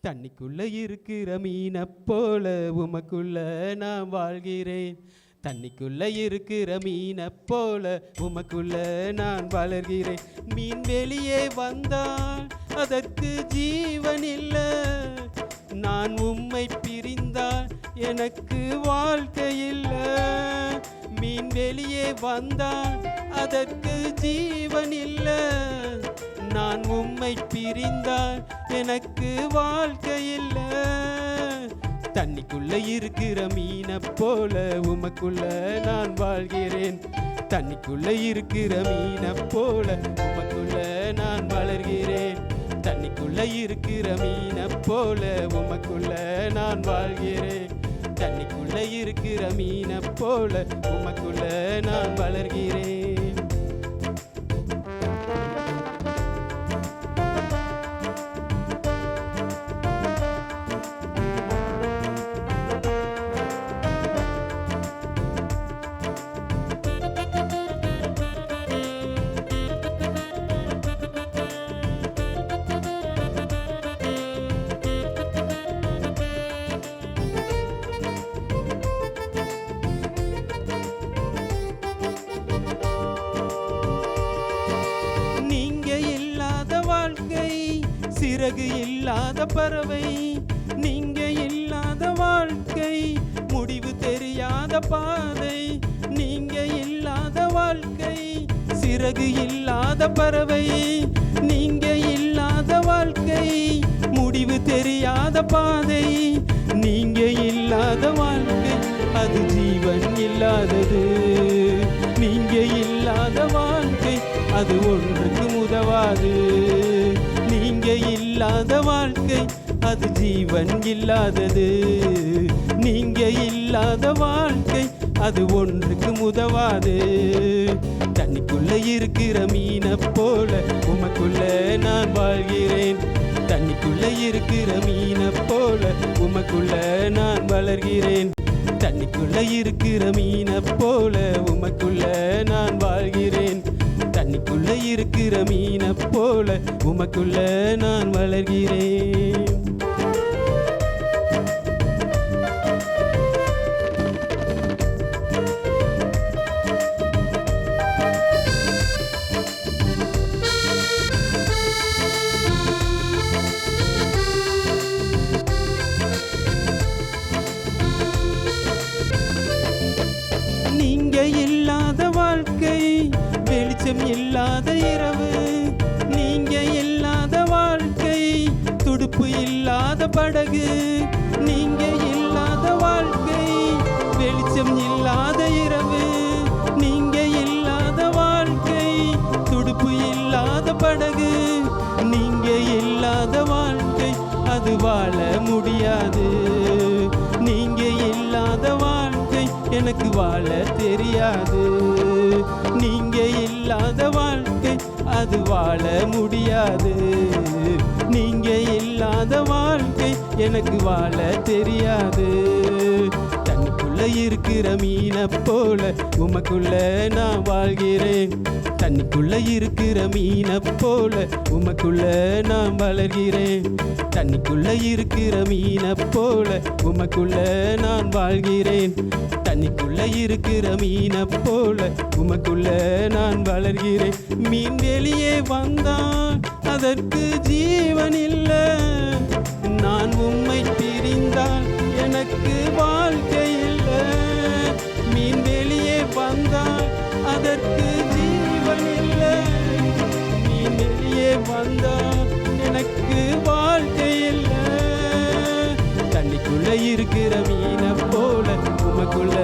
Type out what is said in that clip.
தண்ணிக்குள்ள இருக்கிற மீனை போல உமக்குள்ள நான் வாழ்கிறேன். தண்ணிக்குள்ள இருக்கிற மீனை போல உமக்குள்ள நான் வளர்கிறேன். மீன் வெளியே வந்தால் அதற்கு ஜீவன் இல்லை. நான் உம்மை பிரிந்தால் எனக்கு வாழ்க்கை இல்லை. மீன் வெளியே வந்தால் அதற்கு ஜீவன் இல்லை. நான் உம்மை பிரிந்தால் எனக்கு வாழ்க்கை இல்லை. தண்ணிக்குள்ள இருக்கிற மீனை போல உமக்குள்ள நான் வாழ்கிறேன். தண்ணிக்குள்ள இருக்கிற மீனை போல உமக்குள்ள நான் வளர்கிறேன். தண்ணிக்குள்ள இருக்கிற மீனை போல உமக்குள்ள நான் வாழ்கிறேன். தண்ணிக்குள்ள இருக்கிற மீனை போல உமக்குள்ள நான் வளர்கிறேன். சிறகு இல்லாத பறவை, நீங்க இல்லாத வாழ்க்கை, முடிவு தெரியாத பாதை. நீங்க இல்லாத வாழ்க்கை, சிறகு இல்லாத பறவை, நீங்க இல்லாத வாழ்க்கை, முடிவு தெரியாத பாதை. நீங்க இல்லாத வாழ்க்கை அது ஜீவன் இல்லாதது. நீங்க இல்லாத வாழ்க்கை அது ஒன்றுக்கு உதவாது. நீங்க இல்லாத வாழ்க்கை அது ஜீவன் இல்லாதது. நீங்க இல்லாத வாழ்க்கை அது ஒன்றுக்கு உதவாது. தண்ணிக்குள்ள இருக்கிற மீனை போல உமக்குள்ள நான் வாழ்கிறேன். தண்ணிக்குள்ள இருக்கிற மீனை போல உமக்குள்ள நான் வளர்கிறேன். தண்ணிக்குள்ள இருக்கிற மீனை போல உமக்குள்ள நான் வாழ்கிறேன். தண்ணிக்குள்ள இருக்கிற மீனை போல உமக்குள்ள நான் வளர்கிறேன். நீங்க இல்லாத வாழ்க்கை, வெளிச்சம் இல்லாத இரவு. நீங்க இல்லாத வாழ்க்கை, துடுப்பு இல்லாத படகு. நீங்க இல்லாத வாழ்க்கை, வெளிச்சம் இல்லாத இரவு. நீங்க இல்லாத வாழ்க்கை, துடுப்பு இல்லாத படகு. நீங்க இல்லாத வாழ்க்கை அது வாழ முடியாது. நீங்க இல்லாத வாழ்க்கை எனக்கு வாழ தெரியாது. நீங்க இல்லாத வாழ்க்கை அது வாழ முடியாது. நீங்க இல்லாத வாழ்க்கை எனக்கு வாழ தெரியாது. தண்ணிக்குள்ள இருக்கிற மீனை போல உமக்குள்ள நான் வாழ்கிறேன். தண்ணிக்குள்ள இருக்கிற மீனை போல உமக்குள்ள நான் வளர்கிறேன். தண்ணிக்குள்ள இருக்கிற மீனை போல உமக்குள்ள நான் வாழ்கிறேன். தண்ணிக்குள்ள இருக்கிற மீனை போல உமக்குள்ள நான் வளர்கிறேன். மீன் வெளியே வந்தால் அதற்கு ஜீவன் இல்லை. நான் உம்மை பிரிந்தால் எனக்கு வாழ்க்கை இல்லை. மீன் வெளியே வந்தால் அதற்கு ஜீவன் இல்லை. மீன் வெளியே வந்தால் எனக்கு வாழ்க்கை இல்லை. தண்ணிக்குள்ள இருக்கிற மீனை போல உமக்குள்ள